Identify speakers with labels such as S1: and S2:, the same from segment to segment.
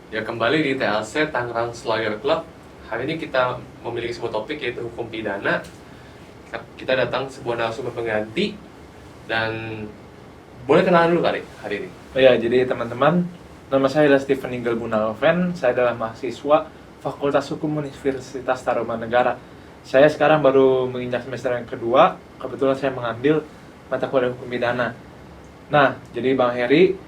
S1: Ya, kembali di TLC Tangerang Lawyer Club. Hari ini kita memiliki sebuah topik yaitu hukum pidana. Kita datang sebuah narasumber pengganti dan boleh kenalan dulu kali hari ini.
S2: Oh ya, jadi teman-teman, nama saya adalah Stephen Ingel Gunawan. Saya adalah mahasiswa Fakultas Hukum Universitas Tarumanegara. Saya sekarang baru menginjak semester yang kedua. Kebetulan saya mengambil mata kuliah hukum pidana. Nah, jadi Bang Heri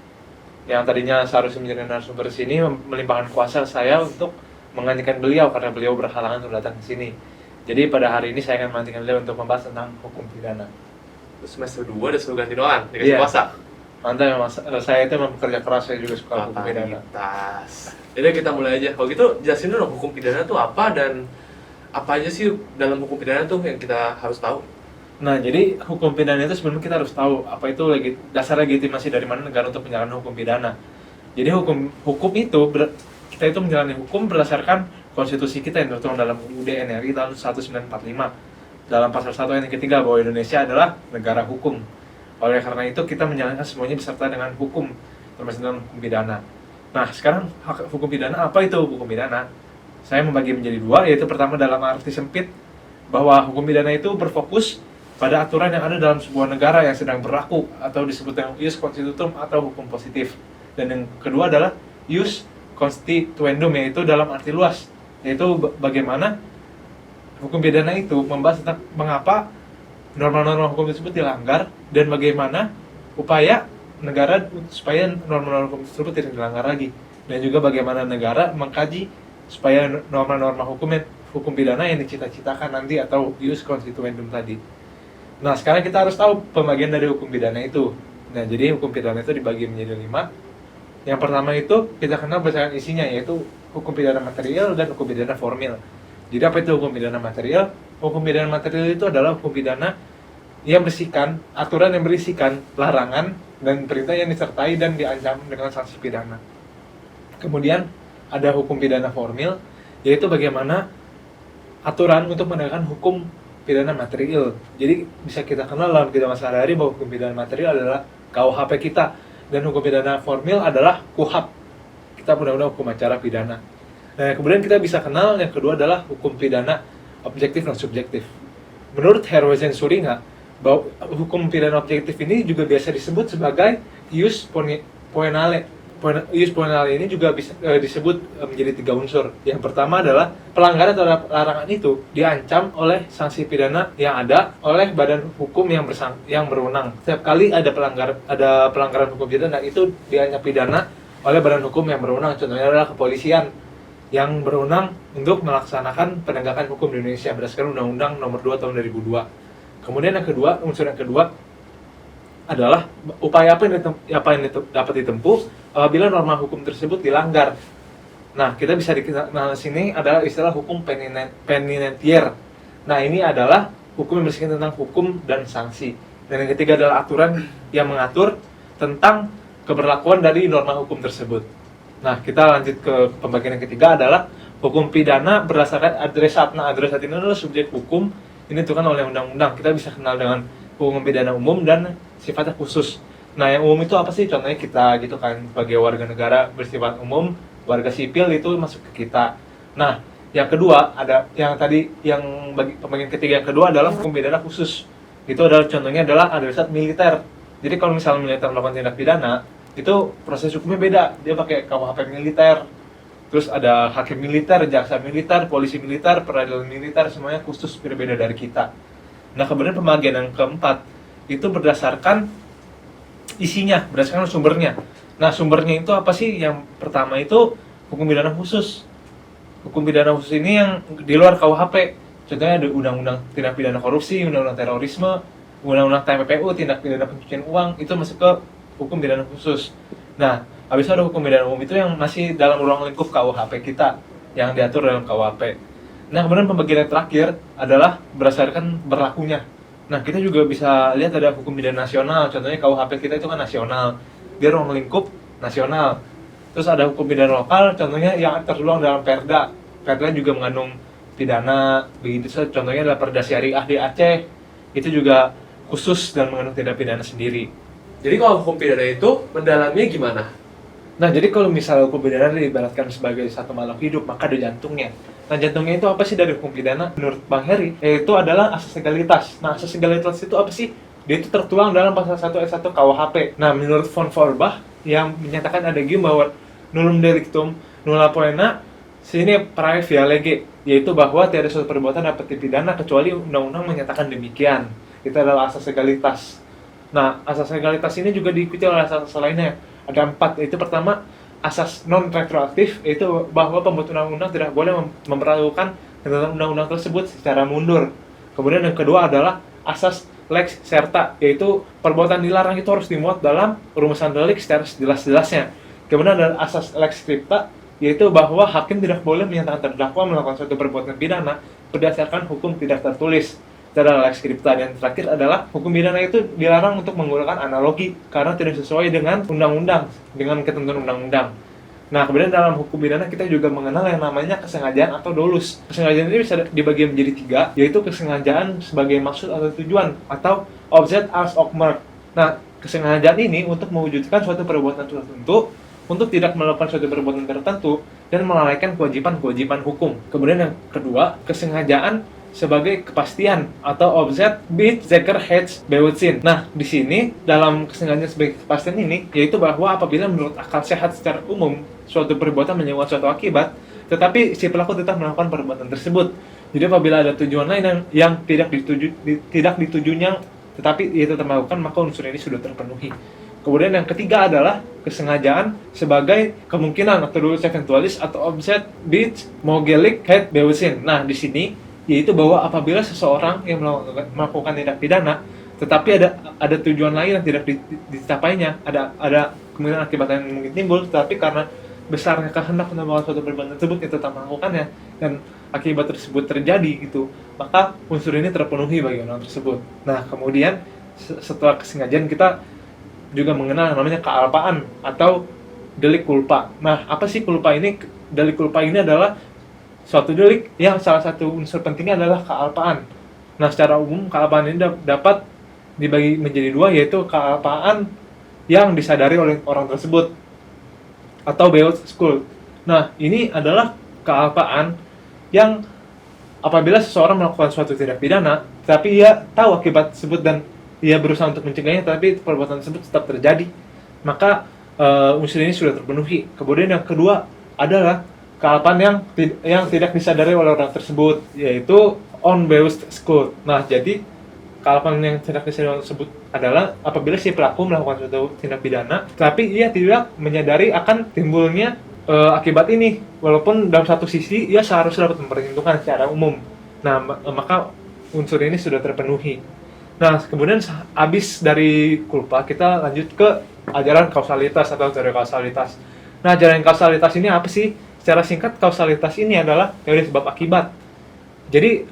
S2: yang tadinya seharusnya menjadi narasumber di sini melimpahkan kuasa saya untuk menggantikan beliau karena beliau berhalangan untuk datang ke sini. Jadi pada hari ini saya akan menggantikan beliau untuk membahas tentang hukum pidana.
S1: Semester 2 udah suruh ganti doang, dikasih
S2: Iya.
S1: kuasa.
S2: Mantap memang, saya itu memang bekerja keras, saya juga suka hukum pidana.
S1: Totalitas. Jadi kita mulai aja. Kalau gitu jelasin dulu hukum pidana itu apa dan apa aja sih dalam hukum pidana tuh yang kita harus tahu.
S2: Nah, jadi hukum pidana itu sebenarnya kita harus tahu apa itu dasar legitimasi dari mana negara untuk menjalankan hukum pidana. Jadi hukum itu kita itu menjalani hukum berdasarkan konstitusi kita yang tertuang dalam UUD NRI tahun 1945. Dalam pasal 1 ayat ketiga bahwa Indonesia adalah negara hukum. Oleh karena itu kita menjalankan semuanya beserta dengan hukum, termasuk dalam hukum pidana. Nah, sekarang hukum pidana apa itu hukum pidana? Saya membagi menjadi dua, yaitu pertama dalam arti sempit bahwa hukum pidana itu berfokus pada aturan yang ada dalam sebuah negara yang sedang berlaku atau disebut dengan ius constitutum atau hukum positif. Dan yang kedua adalah ius constituendum, yaitu dalam arti luas, yaitu bagaimana hukum pidana itu membahas tentang mengapa norma-norma hukum tersebut dilanggar dan bagaimana upaya negara supaya norma-norma hukum tersebut tidak dilanggar lagi, dan juga bagaimana negara mengkaji supaya norma-norma hukum pidana yang dicita-citakan nanti atau ius constituendum tadi. Nah, sekarang kita harus tahu pembagian dari hukum pidana itu. Nah, jadi hukum pidana itu dibagi menjadi 5. Yang pertama itu kita kenal berdasarkan isinya, yaitu hukum pidana material dan hukum pidana formil. Jadi apa itu hukum pidana material? Hukum pidana material itu adalah hukum pidana yang berisikan aturan yang berisikan larangan dan perintah yang disertai dan diancam dengan sanksi pidana. Kemudian ada hukum pidana formil, yaitu bagaimana aturan untuk menegakkan hukum pidana material. Jadi bisa kita kenal dalam kehidupan sehari-hari bahwa hukum pidana material adalah KUHP kita, dan hukum pidana formil adalah KUHAP kita, undang-undang hukum acara pidana. Nah, kemudian kita bisa kenal yang kedua adalah hukum pidana objektif dan subjektif. Menurut Herwesen Suringa, bahwa hukum pidana objektif ini juga biasa disebut sebagai ius poenale. Ius poenale ini juga bisa disebut menjadi 3 unsur. Yang pertama adalah pelanggaran terhadap larangan itu diancam oleh sanksi pidana yang ada oleh badan hukum yang berwenang. Setiap kali ada pelanggaran hukum pidana itu diancam pidana oleh badan hukum yang berwenang. Contohnya adalah kepolisian yang berwenang untuk melaksanakan penegakan hukum di Indonesia berdasarkan Undang-Undang Nomor 2 Tahun 2002. Kemudian unsur yang kedua adalah upaya apa yang dapat ditempuh apabila norma hukum tersebut dilanggar. Nah, kita bisa dikenal sini adalah istilah hukum penitentiaire. Nah, ini adalah hukum yang berisikan tentang hukum dan sanksi. Dan yang ketiga adalah aturan yang mengatur tentang keberlakuan dari norma hukum tersebut. Nah, kita lanjut ke pembagian yang ketiga adalah hukum pidana berdasarkan adresat. Nah, adresat ini adalah subjek hukum ini ditentukan oleh undang-undang. Kita bisa kenal dengan hukum pidana umum dan sifatnya khusus. Nah, yang umum itu apa sih? Contohnya kita gitu kan, sebagai warga negara bersifat umum, warga sipil itu masuk ke kita. Nah, yang kedua ada yang tadi yang pembagian ketiga yang kedua adalah hukum pidana khusus. Itu adalah contohnya adalah adresat militer. Jadi kalau misalnya militer melakukan tindak pidana, itu proses hukumnya beda. Dia pakai KUHP militer. Terus ada hakim militer, jaksa militer, polisi militer, peradilan militer, semuanya khusus berbeda dari kita. Nah, kemudian pembagian yang keempat itu berdasarkan isinya, berdasarkan sumbernya. Nah, sumbernya itu apa sih? Yang pertama itu hukum pidana khusus. Hukum pidana khusus ini yang di luar KUHP. Contohnya ada undang-undang tindak pidana korupsi, undang-undang terorisme, undang-undang TPPU, tindak pidana pencucian uang, itu masuk ke hukum pidana khusus. Nah, habis itu ada hukum pidana umum itu yang masih dalam ruang lingkup KUHP kita, yang diatur dalam KUHP. Nah, kemudian pembagian yang terakhir adalah berdasarkan berlakunya. Nah, kita juga bisa lihat ada hukum pidana nasional. Contohnya KUHP kita itu kan nasional, dia ruang lingkup nasional. Terus ada hukum pidana lokal, contohnya yang tertuang dalam Perda. Perda juga mengandung pidana, begitu. Contohnya adalah Perda Syariah di Aceh, itu juga khusus dan mengandung tindak pidana sendiri.
S1: Jadi kalau hukum pidana itu mendalaminya gimana?
S2: Nah, jadi kalau misalnya hukum pidana diibaratkan sebagai satu makhluk hidup, maka ada jantungnya. Nah, jantungnya itu apa sih dari hukum pidana? Menurut Bang Heri, yaitu adalah asas legalitas. Nah, asas legalitas itu apa sih? Dia itu tertuang dalam pasal 1 ayat 1 KUHP. Nah, menurut von Feuerbach yang menyatakan ada bahwa nullum delictum nulla poena sine prae via lege, yaitu bahwa tiada suatu perbuatan dapat dipidana kecuali undang-undang menyatakan demikian. Itu adalah asas legalitas. Nah, asas legalitas ini juga diikuti oleh asas lainnya. Ada 4, yaitu pertama asas non retroaktif, yaitu bahwa pembuat undang-undang tidak boleh memperlakukan tentang undang-undang tersebut secara mundur. Kemudian yang kedua adalah asas lex serta, yaitu perbuatan dilarang itu harus dimuat dalam rumusan delik secara jelas-jelasnya. Kemudian ada asas lex scripta, yaitu bahwa hakim tidak boleh menyatakan terdakwa melakukan suatu perbuatan pidana berdasarkan hukum tidak tertulis. Itu adalah lex scripta. Dan terakhir adalah hukum pidana itu dilarang untuk menggunakan analogi karena tidak sesuai dengan undang-undang, dengan ketentuan undang-undang. Nah, kemudian dalam hukum pidana kita juga mengenal yang namanya kesengajaan atau dolus. Kesengajaan ini bisa dibagi menjadi 3, yaitu kesengajaan sebagai maksud atau tujuan atau object as occurred. Nah, kesengajaan ini untuk mewujudkan suatu perbuatan tertentu, untuk tidak melakukan suatu perbuatan tertentu dan melalaikan kewajiban-kewajiban hukum. Kemudian yang kedua, kesengajaan sebagai kepastian atau object bit zeker heads bewussin. Nah, di sini dalam kesengajaan sebagai kepastian ini yaitu bahwa apabila menurut akal sehat secara umum suatu perbuatan menyebabkan suatu akibat, tetapi si pelaku tetap melakukan perbuatan tersebut. Jadi apabila ada tujuan lain yang tidak ditujunya tetapi ia tetap melakukan, maka unsur ini sudah terpenuhi. Kemudian yang ketiga adalah kesengajaan sebagai kemungkinan atau dolus eventualis atau object bit mogelik head bewussin. Nah, di sini yaitu bahwa apabila seseorang yang melakukan tindak pidana tetapi ada tujuan lain yang tidak dicapainya, ada kemungkinan akibat yang mungkin timbul, tetapi karena besarnya kehendak untuk melakukan suatu perbuatan tersebut itu tetap melakukannya dan akibat tersebut terjadi gitu, maka unsur ini terpenuhi bagi orang tersebut. Nah, kemudian setelah kesengajaan kita juga mengenal namanya kealpaan atau delik culpa. Nah, apa sih culpa ini? Delik culpa ini adalah suatu delik yang salah satu unsur pentingnya adalah kealpaan. Nah, secara umum kealpaan ini dapat dibagi menjadi 2, yaitu kealpaan yang disadari oleh orang tersebut atau beot school. Nah, ini adalah kealpaan yang apabila seseorang melakukan suatu tindak pidana, tapi ia tahu akibat tersebut dan ia berusaha untuk mencegahnya, tapi perbuatan tersebut tetap terjadi, maka unsur ini sudah terpenuhi. Kemudian yang kedua adalah kealpaan yang tidak disadari oleh orang tersebut, yaitu unbewusst school. Nah, jadi kealpaan yang tidak disadari tersebut adalah apabila si pelaku melakukan suatu tindak pidana, tapi ia tidak menyadari akan timbulnya akibat ini, walaupun dalam satu sisi ia seharusnya dapat memperhitungkan secara umum. Nah, maka unsur ini sudah terpenuhi. Nah, kemudian habis dari culpa, kita lanjut ke ajaran kausalitas atau teori kausalitas. Nah, ajaran kausalitas ini apa sih? Secara singkat, kausalitas ini adalah teori sebab akibat. Jadi,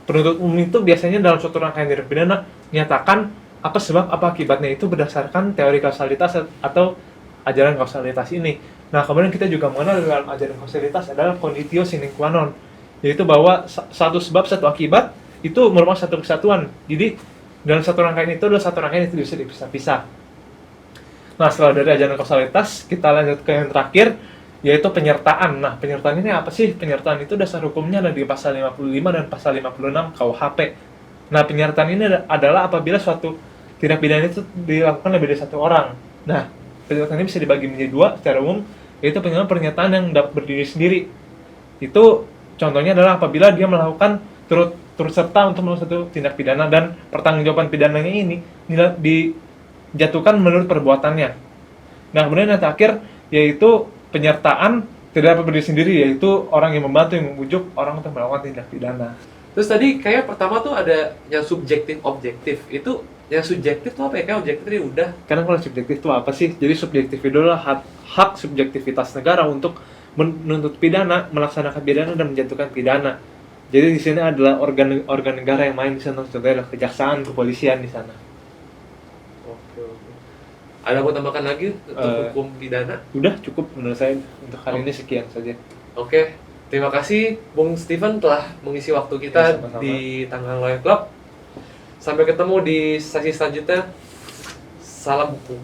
S2: penuntut umum itu biasanya dalam suatu rangkaian tindak pidana menyatakan apa sebab apa akibatnya itu berdasarkan teori kausalitas atau ajaran kausalitas ini. Nah, kemudian kita juga mengenal dalam ajaran kausalitas adalah conditio sine qua non, yaitu bahwa satu sebab satu akibat itu merupakan satu kesatuan. Jadi dalam satu rangkaian itu adalah satu rangkaian itu bisa dipisah-pisah. Nah, setelah dari ajaran kausalitas, kita lanjut ke yang terakhir, yaitu penyertaan. Nah, penyertaan ini apa sih? Penyertaan itu dasar hukumnya ada di pasal 55 dan pasal 56 KUHP. Nah, penyertaan ini adalah apabila suatu tindak pidana itu dilakukan lebih dari satu orang. Nah, penyertaan ini bisa dibagi menjadi 2 secara umum, yaitu pernyataan yang dapat berdiri sendiri. Itu contohnya adalah apabila dia melakukan turut serta untuk melakukan satu tindak pidana dan pertanggungjawaban pidananya ini dijatuhkan menurut perbuatannya. Nah, kemudian yang terakhir yaitu penyertaan tidak dapat berdiri sendiri, yaitu orang yang membantu, yang membujuk orang untuk melakukan tindak pidana.
S1: Terus tadi kayak pertama tuh ada yang subjektif objektif. Itu yang subjektif tuh apa ya? Kayak objektif tadi udah.
S2: Karena kalau subjektif itu apa sih? Jadi subjektif itu adalah hak subjektivitas negara untuk menuntut pidana, melaksanakan pidana dan menjatuhkan pidana. Jadi di sini adalah organ negara yang main di sana, contohnya adalah kejaksaan, kepolisian di sana.
S1: Oke. Ada mau tambahkan lagi untuk hukum pidana?
S2: Udah cukup menurut saya untuk hari ini, sekian saja.
S1: Oke, terima kasih Bung Steven telah mengisi waktu kita
S2: sama-sama
S1: di Tangerang Lawyer Club. Sampai ketemu di sesi selanjutnya. Salam hukum.